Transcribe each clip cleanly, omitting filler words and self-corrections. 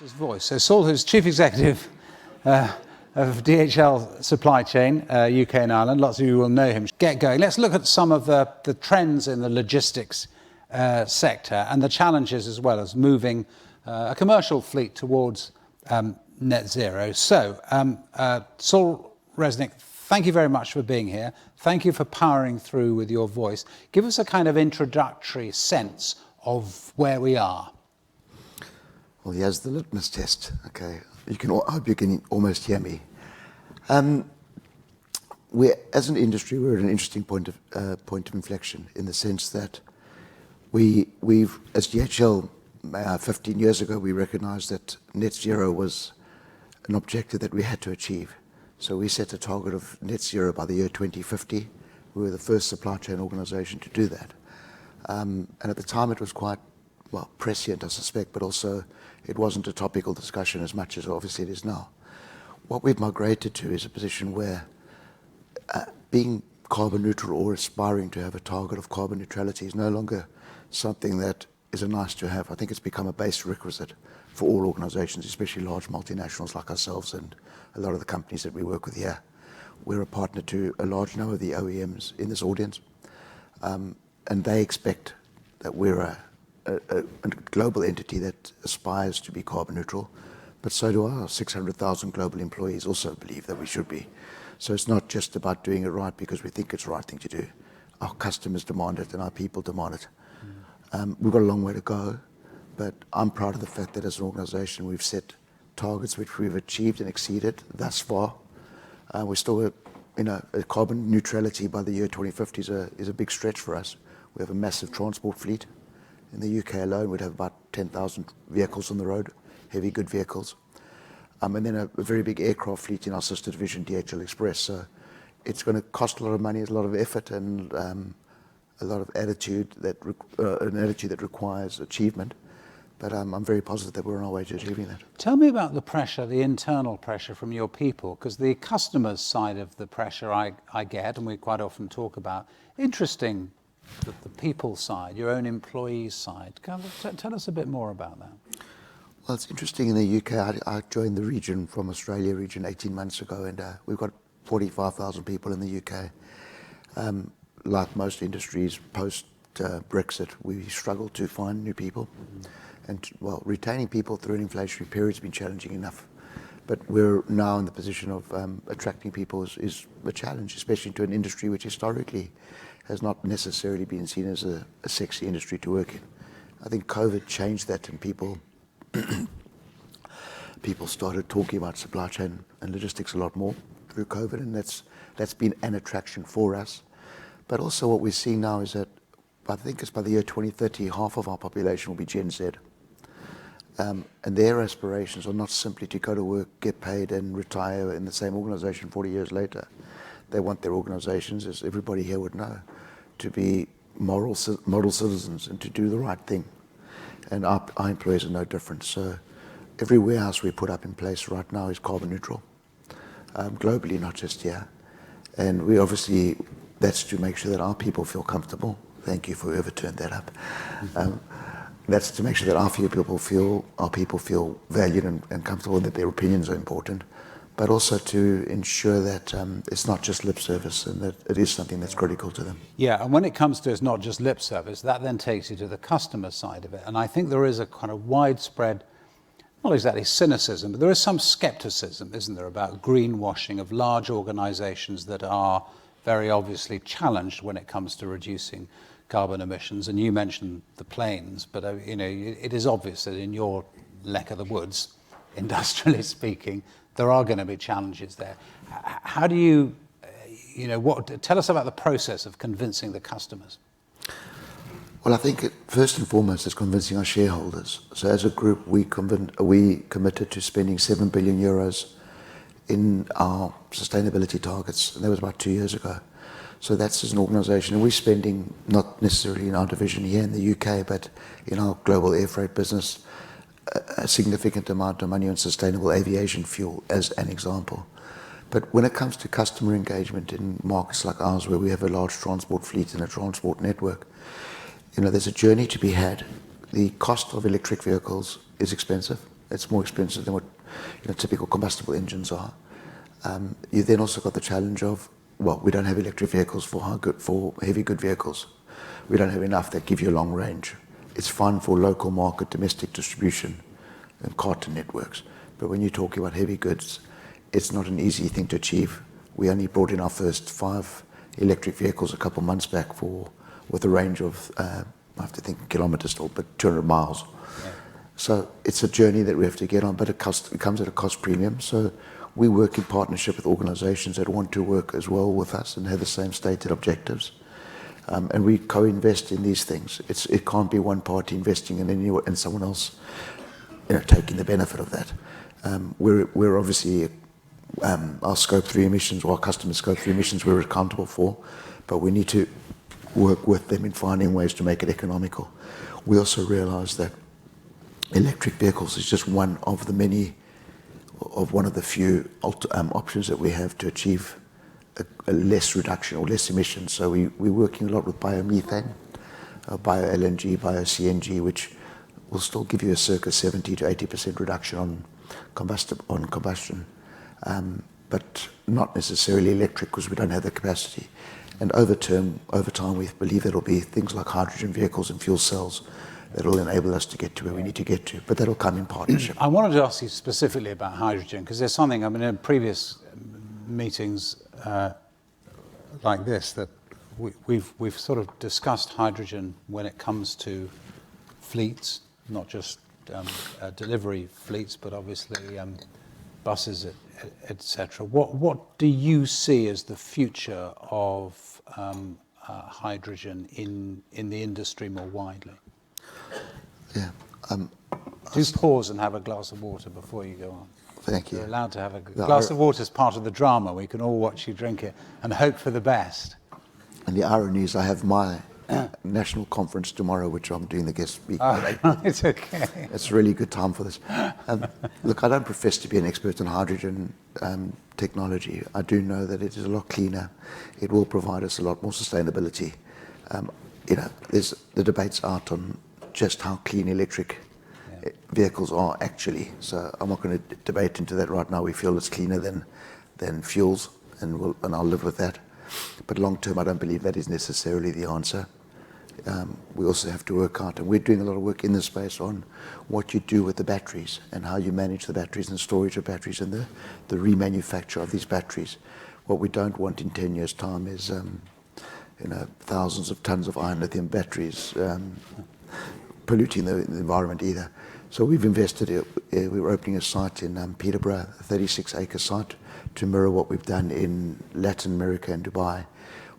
His voice. So Saul, who's Chief Executive of DHL Supply Chain, UK and Ireland. Lots of you will know him. Get going. Let's look at some of the trends in the logistics sector and the challenges as well as moving a commercial fleet towards net zero. So, Saul Resnick, thank you very much for being here. Thank you for powering through with your voice. Give us a kind of introductory sense of where we are. Well, here's the litmus test. Okay, I hope you can almost hear me. As an industry, we're at an interesting point of inflection in the sense that we've, as DHL, 15 years ago, we recognized that net zero was an objective that we had to achieve. So we set a target of net zero by the year 2050. We were the first supply chain organization to do that. And at the time, it was quite, well, prescient, I suspect, but also it wasn't a topical discussion as much as obviously it is now. What we've migrated to is a position where being carbon neutral or aspiring to have a target of carbon neutrality is no longer something that is a nice to have. I think it's become a base requisite for all organizations, especially large multinationals like ourselves and a lot of the companies that we work with here. We're a partner to a large number of the OEMs in this audience, and they expect that we're a global entity that aspires to be carbon neutral, but so do our 600,000 global employees also believe that we should be. So it's not just about doing it right because we think it's the right thing to do. Our customers demand it and our people demand it. We've got a long way to go, but I'm proud of the fact that as an organization we've set targets which we've achieved and exceeded thus far. We're still, a carbon neutrality by the year 2050 is a big stretch for us. We have a massive transport fleet. In the UK alone, we'd have about 10,000 vehicles on the road, heavy good vehicles. And then a very big aircraft fleet in our sister division, DHL Express. So it's going to cost a lot of money, a lot of effort, and a lot of attitude an attitude that requires achievement. But I'm very positive that we're on our way to achieving that. Tell me about the pressure, the internal pressure from your people, because the customer's side of the pressure I get, and we quite often talk about, interesting, the people side, your own employees side. Tell us a bit more about that. Well, it's interesting in the UK. I joined the region from Australia region 18 months ago, and we've got 45,000 people in the UK. Like most industries, post-Brexit, we struggle to find new people. And, well, retaining people through an inflationary period has been challenging enough. But we're now in the position of attracting people is a challenge, especially to an industry which historically has not necessarily been seen as a sexy industry to work in. I think COVID changed that, and people started talking about supply chain and logistics a lot more through COVID, and that's been an attraction for us. But also what we're seeing now is that I think it's by the year 2030, half of our population will be Gen Z. And their aspirations are not simply to go to work, get paid, and retire in the same organization 40 years later. They want their organizations, as everybody here would know, to be model citizens and to do the right thing. And our employees are no different. So every warehouse we put up in place right now is carbon neutral, globally, not just here. And we obviously, that's to make sure that our people feel comfortable. Thank you for whoever turned that up. That's to make sure that our people feel valued and comfortable, and that their opinions are important, but also to ensure that it's not just lip service and that it is something that's critical to them. Yeah, and when it comes to it's not just lip service, that then takes you to the customer side of it. And I think there is a kind of widespread, not exactly cynicism, but there is some skepticism, isn't there, about greenwashing of large organizations that are very obviously challenged when it comes to reducing carbon emissions. And you mentioned the planes, but it is obvious that in your neck of the woods, industrially speaking, there are going to be challenges there. How do you, tell us about the process of convincing the customers. Well, I think first and foremost is convincing our shareholders. So as a group, we committed to spending 7 billion euros in our sustainability targets, and that was about 2 years ago. So that's as an organisation, and we're spending not necessarily in our division here in the UK, but in our global air freight business, a significant amount of money on sustainable aviation fuel, as an example. But when it comes to customer engagement in markets like ours, where we have a large transport fleet and a transport network, there's a journey to be had. The cost of electric vehicles is expensive. It's more expensive than what typical combustible engines are. You then also got the challenge of, well, we don't have electric vehicles for heavy good vehicles. We don't have enough that give you long range. It's fine for local market, domestic distribution, and carton networks. But when you're talking about heavy goods, it's not an easy thing to achieve. We only brought in our first 5 electric vehicles a couple of months back with a range of, I have to think kilometers still, but 200 miles. Yeah. So it's a journey that we have to get on, but it comes at a cost premium. So we work in partnership with organizations that want to work as well with us and have the same stated objectives. And we co-invest in these things. It can't be one party investing in and someone else taking the benefit of that. We're obviously, our Scope 3 emissions, or our customer Scope 3 emissions, we're accountable for, but we need to work with them in finding ways to make it economical. We also realize that electric vehicles is just one of the few options that we have to achieve a less reduction or less emissions. So we're working a lot with biomethane, bio-LNG, bio-CNG, which will still give you a circa 70 to 80% reduction on combustion, but not necessarily electric because we don't have the capacity. And over time, we believe it'll be things like hydrogen vehicles and fuel cells that will enable us to get to where we need to get to, but that'll come in partnership. I wanted to ask you specifically about hydrogen, because there's something, in previous meetings like this, that we've sort of discussed hydrogen when it comes to fleets, not just delivery fleets, but obviously buses, etc. What do you see as the future of hydrogen in the industry more widely? Yeah. Just pause and have a glass of water before you go on. Thank you. You're allowed to have a glass of water as part of the drama. We can all watch you drink it and hope for the best. And the irony is I have my national conference tomorrow, which I'm doing the guest speaker. Oh, it's okay. It's a really good time for this. Look, I don't profess to be an expert in hydrogen technology. I do know that it is a lot cleaner. It will provide us a lot more sustainability. There's the debates out on just how clean electric vehicles are actually. So I'm not going to debate into that right now. We feel it's cleaner than fuels, and I'll live with that. But long term, I don't believe that is necessarily the answer. We also have to work out, and we're doing a lot of work in this space on what you do with the batteries and how you manage the batteries and storage of batteries and the remanufacture of these batteries. What we don't want in 10 years' time is thousands of tons of iron lithium batteries polluting the environment either. So we've invested, we're opening a site in Peterborough, a 36-acre site, to mirror what we've done in Latin America and Dubai.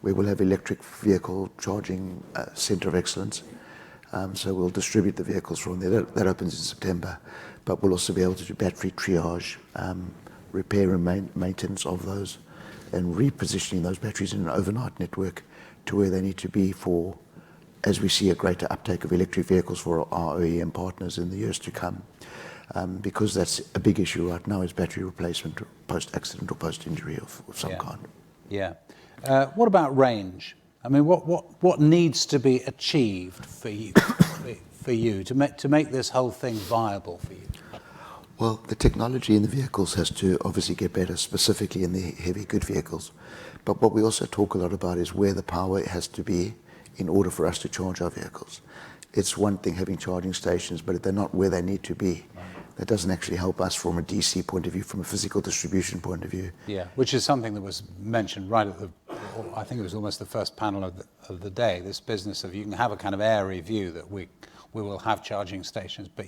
We will have electric vehicle charging center of excellence. So we'll distribute the vehicles from there. That opens in September. But we'll also be able to do battery triage, repair and maintenance of those, and repositioning those batteries in an overnight network to where they need to be for, as we see a greater uptake of electric vehicles for our OEM partners in the years to come. Because that's a big issue right now, is battery replacement post-accident or post-injury of some kind. Yeah. What about range? I mean, what needs to be achieved for you to make this whole thing viable for you? Well, the technology in the vehicles has to obviously get better, specifically in the heavy good vehicles. But what we also talk a lot about is where the power has to be in order for us to charge our vehicles. It's one thing having charging stations, but if they're not where they need to be, that doesn't actually help us from a DC point of view, from a physical distribution point of view. Yeah, which is something that was mentioned right at I think it was almost the first panel of the day, this business of you can have a kind of airy view that we will have charging stations, but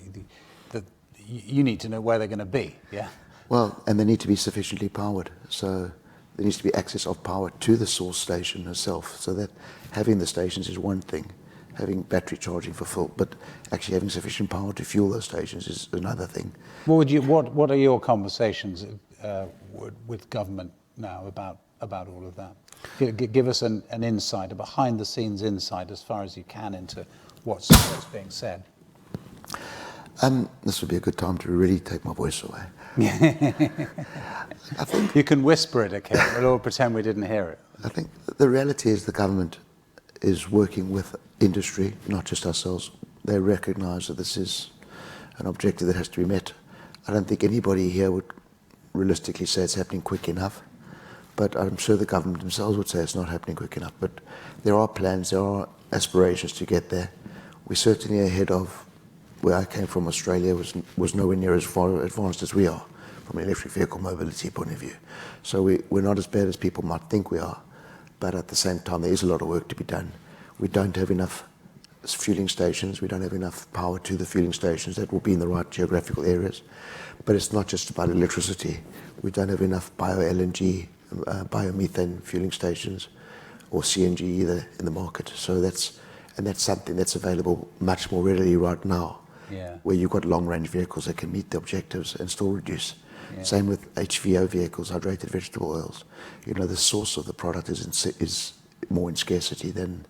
you need to know where they're going to be, yeah? Well, and they need to be sufficiently powered. So there needs to be access of power to the source station itself, so that having the stations is one thing, having battery charging for full, but actually having sufficient power to fuel those stations is another thing. What are your conversations with government now about all of that? Give us an insight, a behind-the-scenes insight as far as you can into what's being said. This would be a good time to really take my voice away. I think you can whisper it, okay? We'll all pretend we didn't hear it. I think the reality is the government is working with industry, not just ourselves. They recognise that this is an objective that has to be met. I don't think anybody here would realistically say it's happening quick enough, but I'm sure the government themselves would say it's not happening quick enough. But there are plans, there are aspirations to get there. We're certainly ahead of where I came from. Australia was nowhere near as far advanced as we are from an electric vehicle mobility point of view. So we're not as bad as people might think we are, but at the same time there is a lot of work to be done. We don't have enough fueling stations, we don't have enough power to the fueling stations that will be in the right geographical areas. But it's not just about electricity. We don't have enough bio-LNG, biomethane fueling stations or CNG either in the market. So that's something that's available much more readily right now, where you've got long-range vehicles that can meet the objectives and still reduce. Same with HVO vehicles, hydrated vegetable oils. You know, the source of the product is more in scarcity than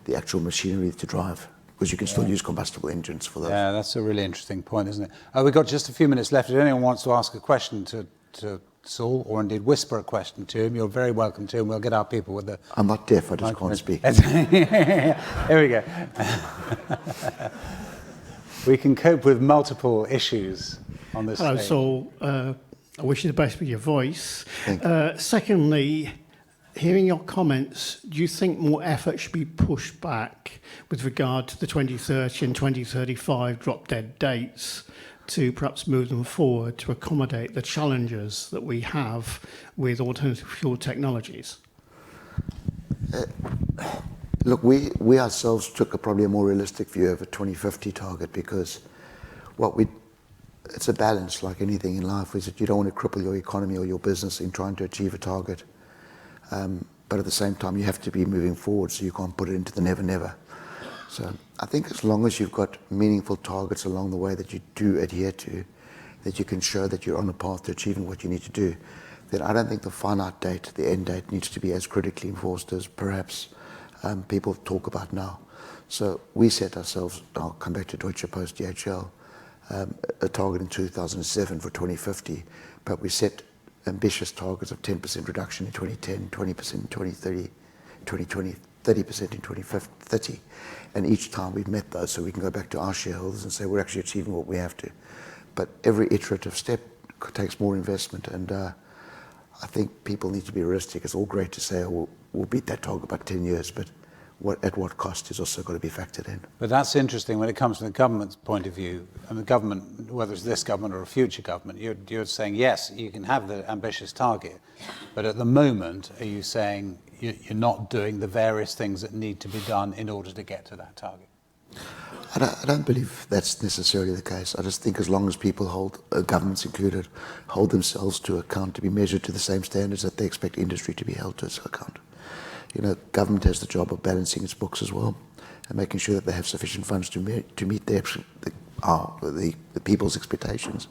the actual machinery to drive, because you can still use combustible engines for those. Yeah, that's a really interesting point, isn't it? We've got just a few minutes left. If anyone wants to ask a question to Saul, or indeed whisper a question to him, you're very welcome to, and we'll get our people with the... I'm not deaf, I just can't speak. Here we go. We can cope with multiple issues on this Hello, stage. Saul. I wish you the best with your voice. Thank you. Secondly, hearing your comments, do you think more effort should be pushed back with regard to the 2030 and 2035 drop-dead dates to perhaps move them forward to accommodate the challenges that we have with alternative fuel technologies? Look, we ourselves took probably a more realistic view of a 2050 target, because it's a balance, like anything in life, is that you don't want to cripple your economy or your business in trying to achieve a target. But at the same time, you have to be moving forward, so you can't put it into the never, never. So I think as long as you've got meaningful targets along the way that you do adhere to, that you can show that you're on a path to achieving what you need to do, then I don't think the finite date, the end date, needs to be as critically enforced as perhaps people talk about now. So we set ourselves, I'll come back to Deutsche Post, DHL, a target in 2007 for 2050, but we set ambitious targets of 10% reduction in 2010, 20% in 2030, 2020, 30% in 2030. And each time we've met those, so we can go back to our shareholders and say we're actually achieving what we have to. But every iterative step takes more investment, and I think people need to be realistic. It's all great to say, oh, we'll beat that target by 10 years, but at what cost is also got to be factored in. But that's interesting when it comes from the government's point of view. And the government, whether it's this government or a future government, you're saying, yes, you can have the ambitious target, but at the moment, are you saying you're not doing the various things that need to be done in order to get to that target? I don't believe that's necessarily the case. I just think as long as people hold, governments included, hold themselves to account, to be measured to the same standards that they expect industry to be held to account. You know, government has the job of balancing its books as well, and making sure that they have sufficient funds to meet the people's expectations.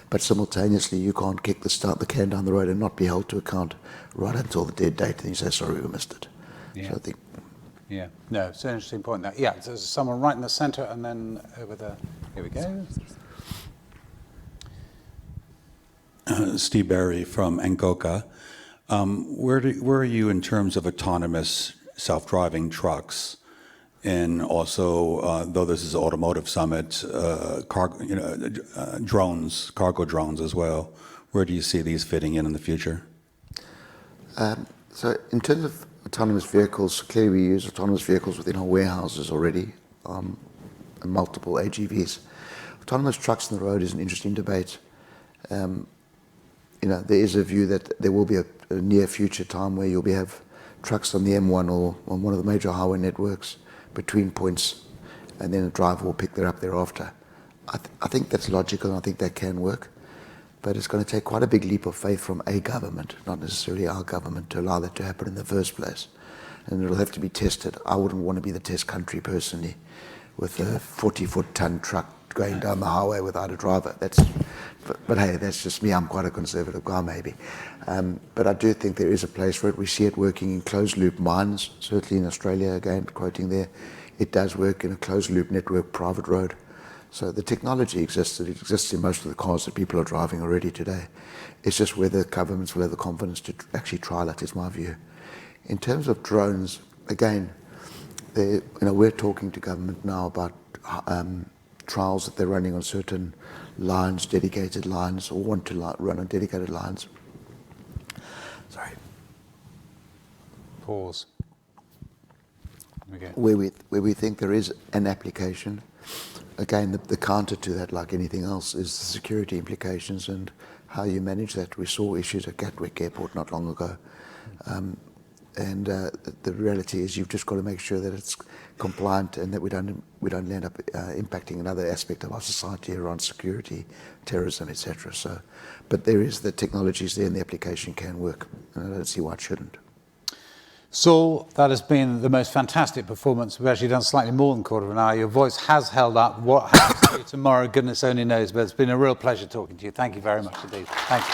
But simultaneously, you can't kick the can down the road and not be held to account right until the dead date, and you say, sorry, we missed it. Yeah. So I think... Yeah, no, it's an interesting point there. Yeah, so there's someone right in the centre, and then over there. Here we go. Steve Barry from Angoka. Where are you in terms of autonomous self-driving trucks, and also, though this is an automotive summit, drones, cargo drones as well? Where do you see these fitting in the future? So in terms of autonomous vehicles, clearly we use autonomous vehicles within our warehouses already, and multiple AGVs. Autonomous trucks on the road is an interesting debate. You know, there is a view that there will be a near future time where you'll have trucks on the M1 or on one of the major highway networks between points, and then a driver will pick that up thereafter. I think that's logical, and I think that can work. But it's going to take quite a big leap of faith from a government, not necessarily our government, to allow that to happen in the first place. And it'll have to be tested. I wouldn't want to be the test country personally, with a 40-foot-ton truck going down the highway without a driver. But hey, that's just me. I'm quite a conservative guy, maybe. But I do think there is a place for it. We see it working in closed-loop mines, certainly in Australia, again, quoting there. It does work in a closed-loop network, private road. So the technology exists. It exists in most of the cars that people are driving already today. It's just whether governments will have the confidence to actually trial it, is my view. In terms of drones, again, we're talking to government now about trials that they're running on certain lines, dedicated lines, or want to run on dedicated lines. Sorry. Pause. Okay. Where we think there is an application, again, the counter to that, like anything else, is the security implications and how you manage that. We saw issues at Gatwick Airport not long ago. The reality is you've just got to make sure that it's compliant and that we don't end up impacting another aspect of our society around security, terrorism, etc. So, but there is the technologies there and the application can work, and I don't see why it shouldn't. Saul, that has been the most fantastic performance. We've actually done slightly more than a quarter of an hour. Your voice has held up. What happens to you tomorrow, goodness only knows, but it's been a real pleasure talking to you. Thank you very much indeed. Thank you.